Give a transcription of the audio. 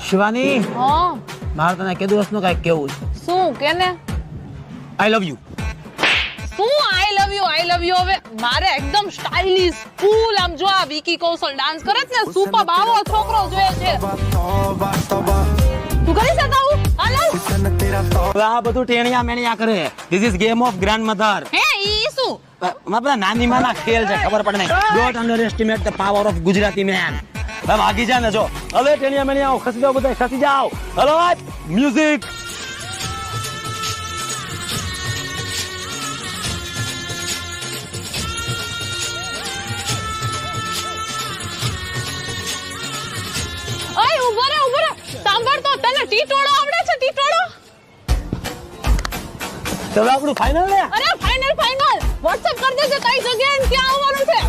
શિવાની હા મારે તને કે દિવસનું કઈક કેવું છે. શું કેને આઈ લવ યુ. શું આઈ લવ યુ હવે મારે એકદમ સ્ટાઇલિશ કૂલ આમ જો આ વિકી કૌશલ ડાન્સ કરે છે ને સુપર બાવો છોકરો જોઈએ છે. તું કરી શકતા હું હાલો હવે આ બધું ટેણિયા મેણિયા કરે. This is game of grandmother. હે ઈ શું મતલબ નાની માના ખેલ છે, ખબર પડે નહીં. Don't underestimate the power of Gujarati man. હવે ભાગી જા ને જો. હવે ટેણિયા મેણિયા ખસી જાઓ, બધા ખસી જાઓ. Hello music. ઓય ઉભો રે સાંભળ તો તને ટીટોળો આવડે છે ટીટોળો તો હવે આપણું ફાઇનલ ને. અરે ફાઇનલ WhatsApp કરી દેજે કઈ જગ્યાએ ને ક્યાં આવવાનું છે.